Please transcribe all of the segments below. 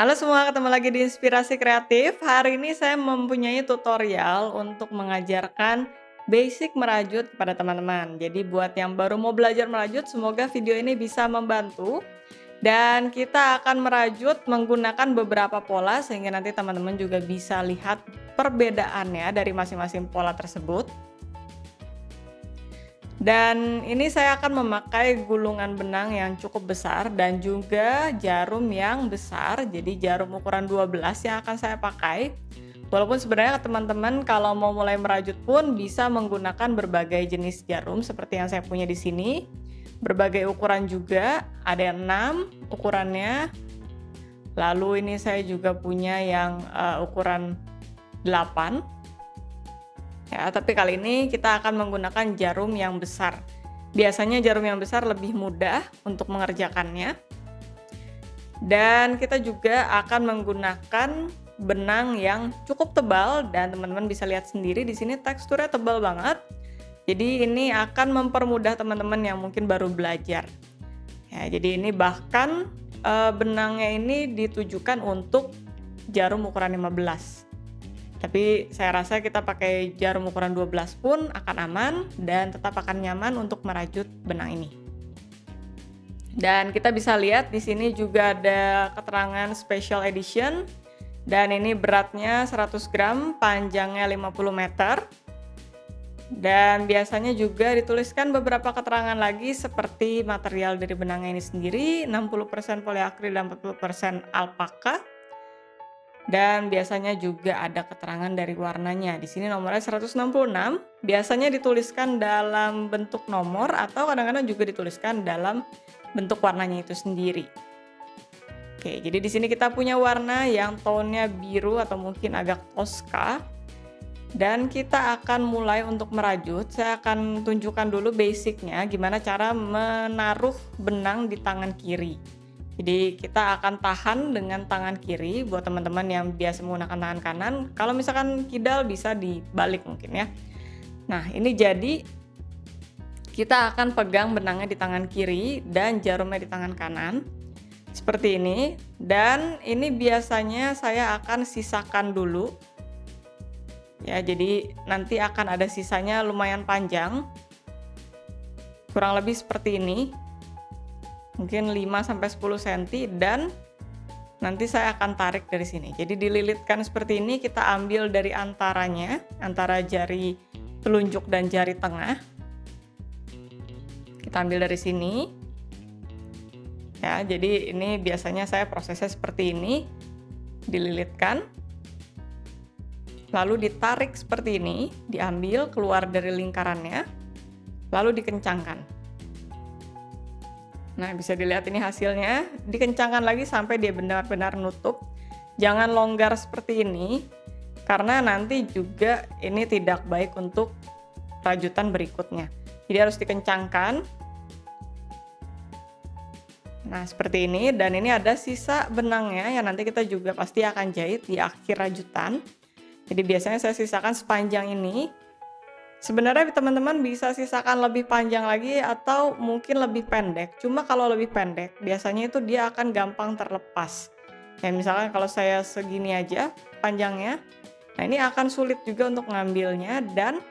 Halo semua, ketemu lagi di Inspirasi Kreatif. Hari ini saya mempunyai tutorial untuk mengajarkan basic merajut kepada teman-teman. Jadi buat yang baru mau belajar merajut, semoga video ini bisa membantu. Dan kita akan merajut menggunakan beberapa pola sehingga nanti teman-teman juga bisa lihat perbedaannya dari masing-masing pola tersebut. Dan ini saya akan memakai gulungan benang yang cukup besar dan juga jarum yang besar. Jadi jarum ukuran 12 yang akan saya pakai. Walaupun sebenarnya teman-teman kalau mau mulai merajut pun bisa menggunakan berbagai jenis jarum seperti yang saya punya di sini. Berbagai ukuran juga, ada 6 ukurannya. Lalu ini saya juga punya yang ukuran 8. Ya, tapi kali ini kita akan menggunakan jarum yang besar. Biasanya jarum yang besar lebih mudah untuk mengerjakannya. Dan kita juga akan menggunakan benang yang cukup tebal dan teman-teman bisa lihat sendiri di sini teksturnya tebal banget. Jadi ini akan mempermudah teman-teman yang mungkin baru belajar. Ya, jadi ini bahkan benangnya ini ditujukan untuk jarum ukuran 15. Tapi saya rasa kita pakai jarum ukuran 12 pun akan aman dan tetap akan nyaman untuk merajut benang ini. Dan kita bisa lihat di sini juga ada keterangan special edition dan ini beratnya 100 gram, panjangnya 50 meter. Dan biasanya juga dituliskan beberapa keterangan lagi seperti material dari benangnya ini sendiri, 60% poliakril dan 40% alpaka. Dan biasanya juga ada keterangan dari warnanya. Di sini nomornya 166. Biasanya dituliskan dalam bentuk nomor atau kadang-kadang juga dituliskan dalam bentuk warnanya itu sendiri. Oke, jadi di sini kita punya warna yang tone-nya biru atau mungkin agak toska. Dan kita akan mulai untuk merajut. Saya akan tunjukkan dulu basicnya gimana cara menaruh benang di tangan kiri. Jadi kita akan tahan dengan tangan kiri buat teman-teman yang biasa menggunakan tangan kanan. Kalau misalkan kidal bisa dibalik mungkin ya. Nah ini jadi kita akan pegang benangnya di tangan kiri dan jarumnya di tangan kanan. Seperti ini. Dan ini biasanya saya akan sisakan dulu. Ya jadi nanti akan ada sisanya lumayan panjang. Kurang lebih seperti ini. Mungkin 5-10 cm dan nanti saya akan tarik dari sini. Jadi dililitkan seperti ini, kita ambil dari antaranya, antara jari telunjuk dan jari tengah. Kita ambil dari sini. Ya, jadi ini biasanya saya prosesnya seperti ini. Dililitkan. Lalu ditarik seperti ini, diambil keluar dari lingkarannya. Lalu dikencangkan. Nah, bisa dilihat ini hasilnya, dikencangkan lagi sampai dia benar-benar nutup. Jangan longgar seperti ini, karena nanti juga ini tidak baik untuk rajutan berikutnya. Jadi harus dikencangkan. Nah, seperti ini, dan ini ada sisa benangnya yang nanti kita juga pasti akan jahit di akhir rajutan. Jadi biasanya saya sisakan sepanjang ini. Sebenarnya teman-teman bisa sisakan lebih panjang lagi atau mungkin lebih pendek. Cuma kalau lebih pendek, biasanya itu dia akan gampang terlepas. Kayak misalkan kalau saya segini aja panjangnya, nah ini akan sulit juga untuk ngambilnya dan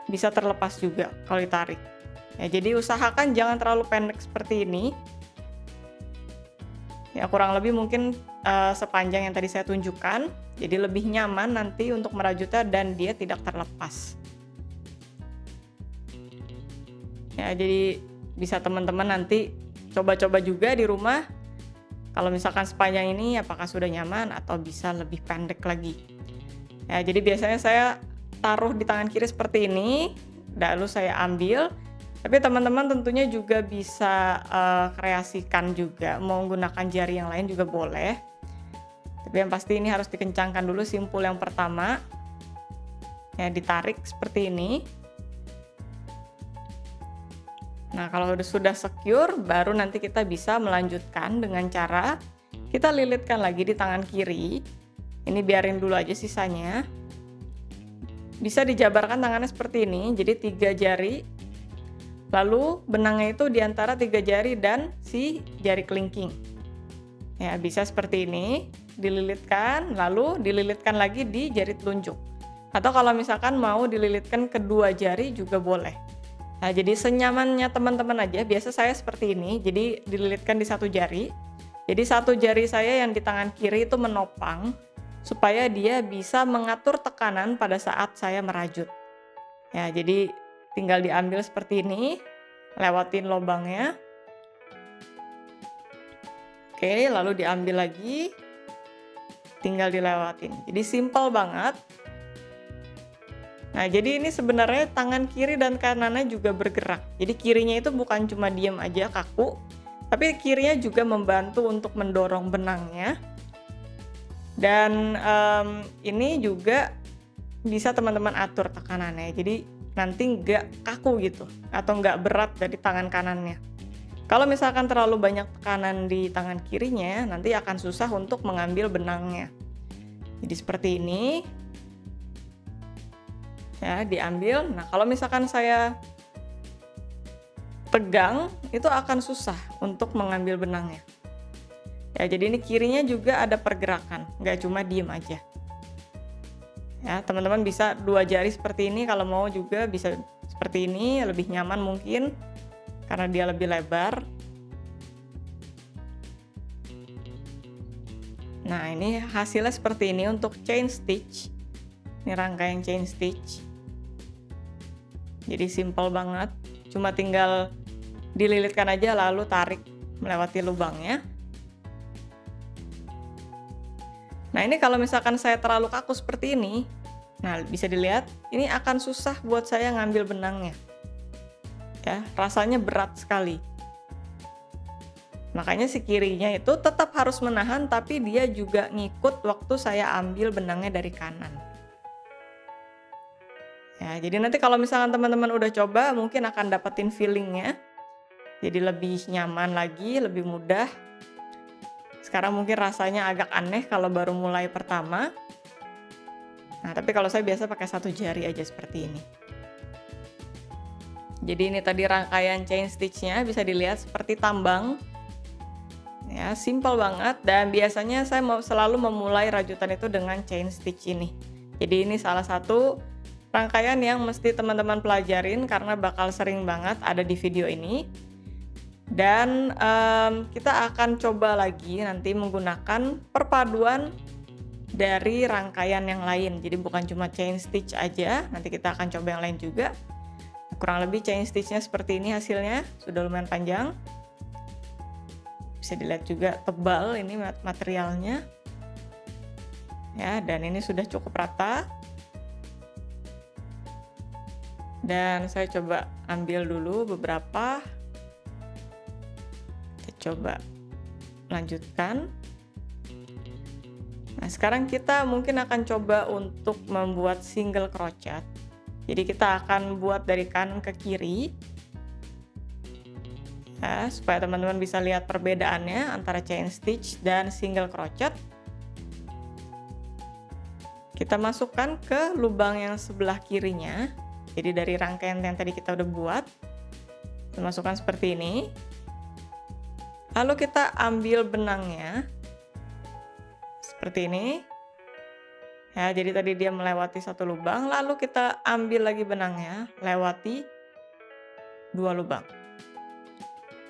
bisa terlepas juga kalau ditarik. Ya, jadi usahakan jangan terlalu pendek seperti ini. Ya kurang lebih mungkin sepanjang yang tadi saya tunjukkan. Jadi lebih nyaman nanti untuk merajutnya dan dia tidak terlepas. Ya, jadi bisa teman-teman nanti coba-coba juga di rumah. Kalau misalkan sepanjang ini apakah sudah nyaman atau bisa lebih pendek lagi. Ya, jadi biasanya saya taruh di tangan kiri seperti ini, lalu saya ambil. Tapi teman-teman tentunya juga bisa kreasikan juga, mau menggunakan jari yang lain juga boleh. Tapi yang pasti ini harus dikencangkan dulu simpul yang pertama. Ya, ditarik seperti ini. Nah, kalau sudah secure, baru nanti kita bisa melanjutkan dengan cara kita lilitkan lagi di tangan kiri. Ini biarin dulu aja sisanya. Bisa dijabarkan tangannya seperti ini, jadi 3 jari. Lalu benangnya itu di antara 3 jari dan si jari kelingking. Ya, bisa seperti ini, dililitkan, lalu dililitkan lagi di jari telunjuk. Atau kalau misalkan mau dililitkan kedua jari juga boleh. Nah, jadi senyamannya teman-teman aja, biasa saya seperti ini, jadi dililitkan di satu jari. Jadi satu jari saya yang di tangan kiri itu menopang, supaya dia bisa mengatur tekanan pada saat saya merajut. Ya, jadi tinggal diambil seperti ini, lewatin lubangnya. Oke, lalu diambil lagi, tinggal dilewatin. Jadi simple banget. Nah, jadi ini sebenarnya tangan kiri dan kanannya juga bergerak. Jadi kirinya itu bukan cuma diem aja kaku, tapi kirinya juga membantu untuk mendorong benangnya. Dan ini juga bisa teman-teman atur tekanannya. Jadi nanti nggak kaku gitu, atau nggak berat dari tangan kanannya. Kalau misalkan terlalu banyak tekanan di tangan kirinya, nanti akan susah untuk mengambil benangnya. Jadi seperti ini. Ya, diambil. Nah, kalau misalkan saya tegang, itu akan susah untuk mengambil benangnya. Ya, jadi ini kirinya juga ada pergerakan, nggak cuma diem aja. Ya, teman-teman bisa dua jari seperti ini, kalau mau juga bisa seperti ini, lebih nyaman mungkin karena dia lebih lebar. Nah, ini hasilnya seperti ini untuk chain stitch. Ini rangkaian chain stitch. Jadi simple banget, cuma tinggal dililitkan aja lalu tarik melewati lubangnya. Nah, ini kalau misalkan saya terlalu kaku seperti ini, nah bisa dilihat ini akan susah buat saya ngambil benangnya. Ya, rasanya berat sekali. Makanya si kirinya itu tetap harus menahan, tapi dia juga ngikut waktu saya ambil benangnya dari kanan. Ya, jadi nanti kalau misalkan teman-teman udah coba, mungkin akan dapetin feelingnya. Jadi lebih nyaman lagi, lebih mudah. Sekarang mungkin rasanya agak aneh kalau baru mulai pertama. Nah, tapi kalau saya biasa pakai satu jari aja seperti ini. Jadi ini tadi rangkaian chain stitch-nya, bisa dilihat seperti tambang. Ya, simple banget, dan biasanya saya selalu memulai rajutan itu dengan chain stitch ini. Jadi ini salah satu rangkaian yang mesti teman-teman pelajarin karena bakal sering banget ada di video ini. Dan kita akan coba lagi nanti menggunakan perpaduan dari rangkaian yang lain. Jadi bukan cuma chain stitch aja, nanti kita akan coba yang lain juga. Kurang lebih chain stitch-nya seperti ini hasilnya, sudah lumayan panjang. Bisa dilihat juga tebal ini materialnya. Ya, dan ini sudah cukup rata. Dan saya coba ambil dulu beberapa. Kita coba lanjutkan. Nah, sekarang kita mungkin akan coba untuk membuat single crochet. Jadi kita akan buat dari kanan ke kiri. Ya, supaya teman-teman bisa lihat perbedaannya antara chain stitch dan single crochet. Kita masukkan ke lubang yang sebelah kirinya. Jadi dari rangkaian yang tadi kita udah buat, kita masukkan seperti ini. Lalu kita ambil benangnya seperti ini. Ya, jadi tadi dia melewati satu lubang, lalu kita ambil lagi benangnya, lewati dua lubang.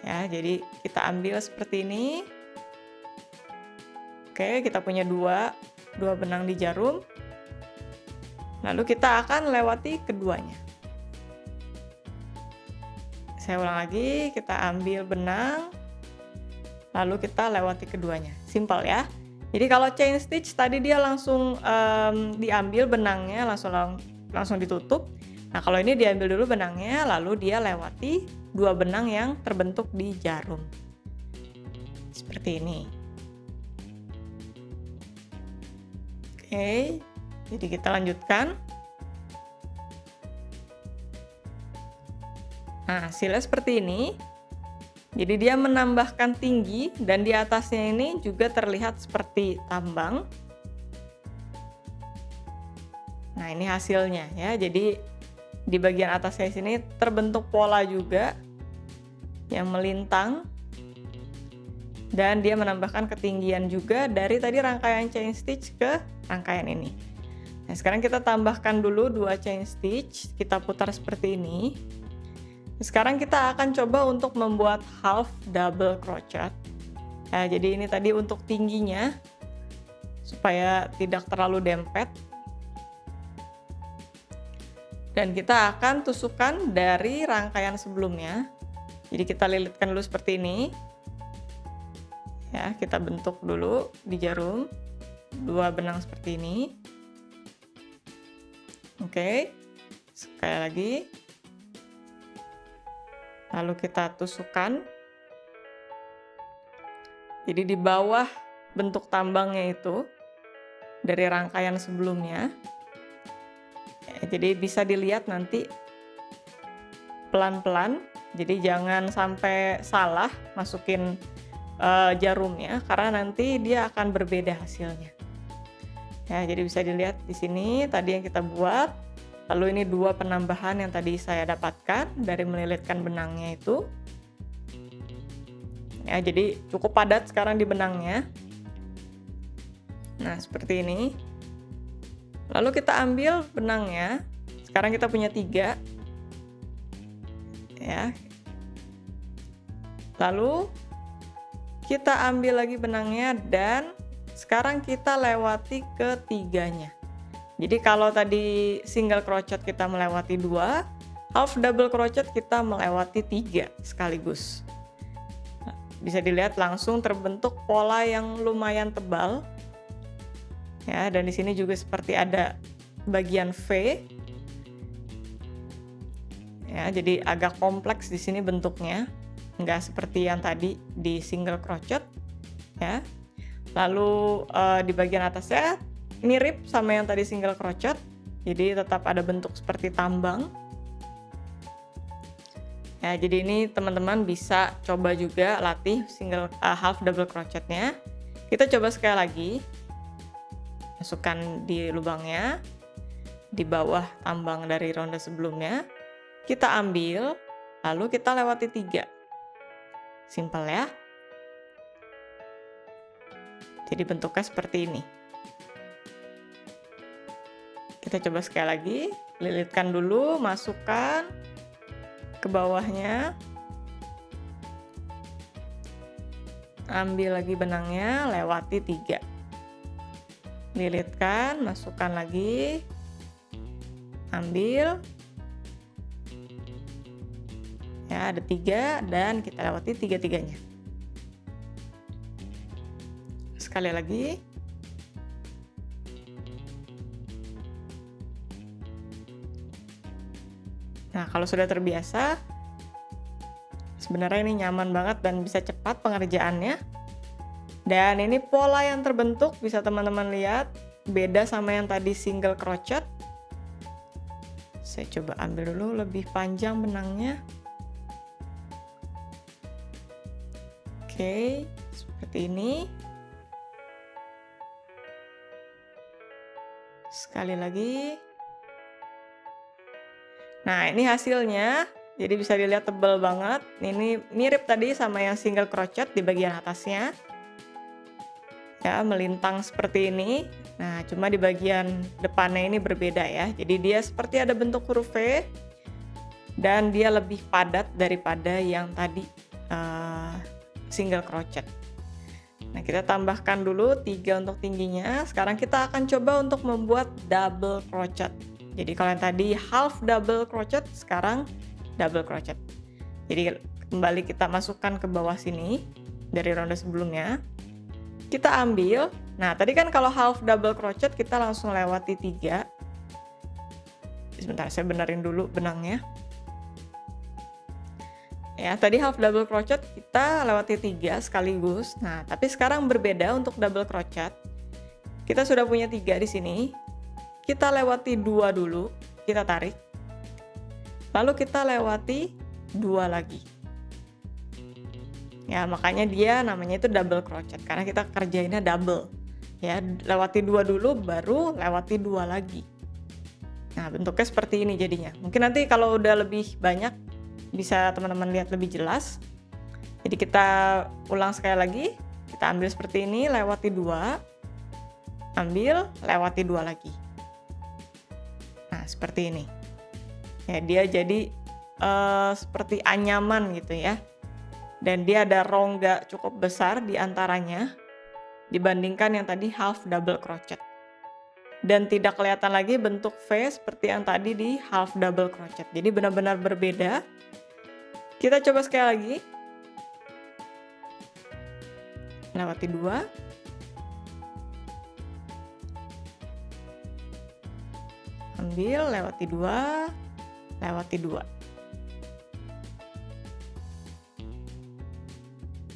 Ya, jadi kita ambil seperti ini. Oke, kita punya dua benang di jarum. Lalu kita akan lewati keduanya. Saya ulang lagi, kita ambil benang, lalu kita lewati keduanya. Simple ya. Jadi kalau chain stitch tadi dia langsung diambil benangnya, langsung ditutup. Nah, kalau ini diambil dulu benangnya, lalu dia lewati dua benang yang terbentuk di jarum. Seperti ini. Oke, jadi kita lanjutkan. Nah, hasilnya seperti ini. Jadi dia menambahkan tinggi dan di atasnya ini juga terlihat seperti tambang. Nah, ini hasilnya ya. Jadi di bagian atasnya sini terbentuk pola juga yang melintang. dan dia menambahkan ketinggian juga dari tadi rangkaian chain stitch ke rangkaian ini. Nah, sekarang kita tambahkan dulu 2 chain stitch, kita putar seperti ini. Sekarang kita akan coba untuk membuat half double crochet. Nah, jadi ini tadi untuk tingginya supaya tidak terlalu dempet. Dan kita akan tusukkan dari rangkaian sebelumnya. Jadi kita lilitkan dulu seperti ini. Ya, kita bentuk dulu di jarum 2 benang seperti ini. Oke, sekali lagi. Lalu kita tusukkan. Jadi di bawah bentuk tambangnya itu dari rangkaian sebelumnya. Ya, jadi bisa dilihat nanti pelan-pelan. Jadi jangan sampai salah masukin jarumnya karena nanti dia akan berbeda hasilnya. Ya, jadi bisa dilihat di sini tadi yang kita buat. Lalu ini 2 penambahan yang tadi saya dapatkan dari melilitkan benangnya itu. Ya, jadi cukup padat sekarang di benangnya. Nah, seperti ini. Lalu kita ambil benangnya. Sekarang kita punya 3. Ya. Lalu kita ambil lagi benangnya dan sekarang kita lewati ketiganya. Jadi kalau tadi single crochet kita melewati 2, half double crochet kita melewati 3 sekaligus. Nah, bisa dilihat langsung terbentuk pola yang lumayan tebal. Ya, dan di sini juga seperti ada bagian V. Ya, jadi agak kompleks di sini bentuknya. Enggak seperti yang tadi di single crochet. Ya. Lalu di bagian atasnya mirip sama yang tadi single crochet, jadi tetap ada bentuk seperti tambang. Ya, jadi ini teman-teman bisa coba juga latih single half double crochetnya. Kita coba sekali lagi, masukkan di lubangnya di bawah tambang dari ronde sebelumnya. Kita ambil, lalu kita lewati 3. Simpel ya. Jadi bentuknya seperti ini. Kita coba sekali lagi, lilitkan dulu, masukkan ke bawahnya. Ambil lagi benangnya, lewati 3. Lilitkan, masukkan lagi. Ambil. Ya, ada 3 dan kita lewati 3-tiganya. Sekali lagi. Nah, kalau sudah terbiasa, sebenarnya ini nyaman banget dan bisa cepat pengerjaannya. Dan ini pola yang terbentuk, bisa teman-teman lihat, beda sama yang tadi single crochet. Saya coba ambil dulu lebih panjang benangnya. Oke, seperti ini. Sekali lagi. Nah, ini hasilnya. Jadi bisa dilihat tebal banget. Ini mirip tadi sama yang single crochet di bagian atasnya. Ya, melintang seperti ini. Nah, cuma di bagian depannya ini berbeda ya. Jadi dia seperti ada bentuk huruf V. Dan dia lebih padat daripada yang tadi single crochet. Nah, kita tambahkan dulu 3 untuk tingginya. Sekarang kita akan coba untuk membuat double crochet. Jadi kalau yang tadi half double crochet, sekarang double crochet. Jadi kembali kita masukkan ke bawah sini dari ronde sebelumnya. Kita ambil. Nah, tadi kan kalau half double crochet kita langsung lewati 3. Sebentar, saya benerin dulu benangnya. Ya, tadi half double crochet kita lewati 3 sekaligus. Nah, tapi sekarang berbeda untuk double crochet. Kita sudah punya 3 di sini. Kita lewati 2 dulu, kita tarik. Lalu kita lewati 2 lagi. Ya, makanya dia namanya itu double crochet karena kita kerjainnya double. Ya, lewati 2 dulu baru lewati 2 lagi. Nah, bentuknya seperti ini jadinya. Mungkin nanti kalau udah lebih banyak bisa teman-teman lihat lebih jelas. Jadi kita ulang sekali lagi. Kita ambil seperti ini, lewati 2, ambil, lewati 2 lagi. Nah, seperti ini. Ya, dia jadi seperti anyaman gitu ya. Dan dia ada rongga cukup besar di antaranya dibandingkan yang tadi half double crochet. Dan tidak kelihatan lagi bentuk V seperti yang tadi di half double crochet. Jadi benar-benar berbeda. Kita coba sekali lagi. Lewati 2. Ambil, lewati 2, lewati 2.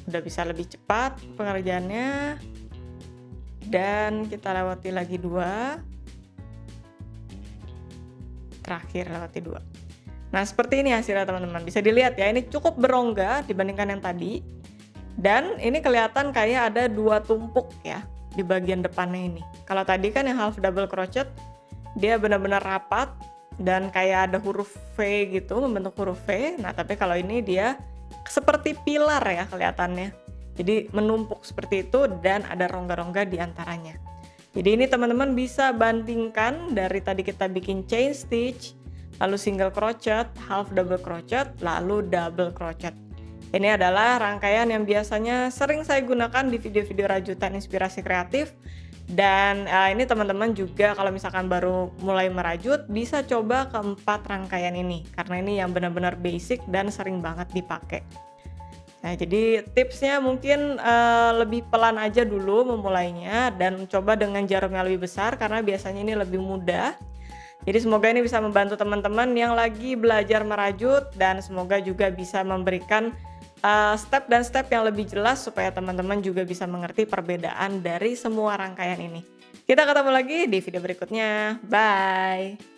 Udah bisa lebih cepat pengerjaannya. Dan kita lewati lagi 2. Terakhir lewati 2. Nah, seperti ini hasilnya teman-teman. Bisa dilihat ya, ini cukup berongga dibandingkan yang tadi. Dan ini kelihatan kayak ada 2 tumpuk ya di bagian depannya ini. Kalau tadi kan yang half double crochet, dia benar-benar rapat dan kayak ada huruf V gitu, membentuk huruf V. Nah, tapi kalau ini dia seperti pilar ya kelihatannya. Jadi menumpuk seperti itu dan ada rongga-rongga di antaranya. Jadi ini teman-teman bisa bandingkan dari tadi kita bikin chain stitch, lalu single crochet, half double crochet, lalu double crochet. Ini adalah rangkaian yang biasanya sering saya gunakan di video-video rajutan inspirasi kreatif. Dan ini teman-teman juga kalau misalkan baru mulai merajut bisa coba keempat rangkaian ini. Karena ini yang benar-benar basic dan sering banget dipakai. Nah, jadi tipsnya mungkin lebih pelan aja dulu memulainya dan coba dengan jarum yang lebih besar karena biasanya ini lebih mudah. Jadi semoga ini bisa membantu teman-teman yang lagi belajar merajut dan semoga juga bisa memberikan step dan step yang lebih jelas supaya teman-teman juga bisa mengerti perbedaan dari semua rangkaian ini. Kita ketemu lagi di video berikutnya. Bye!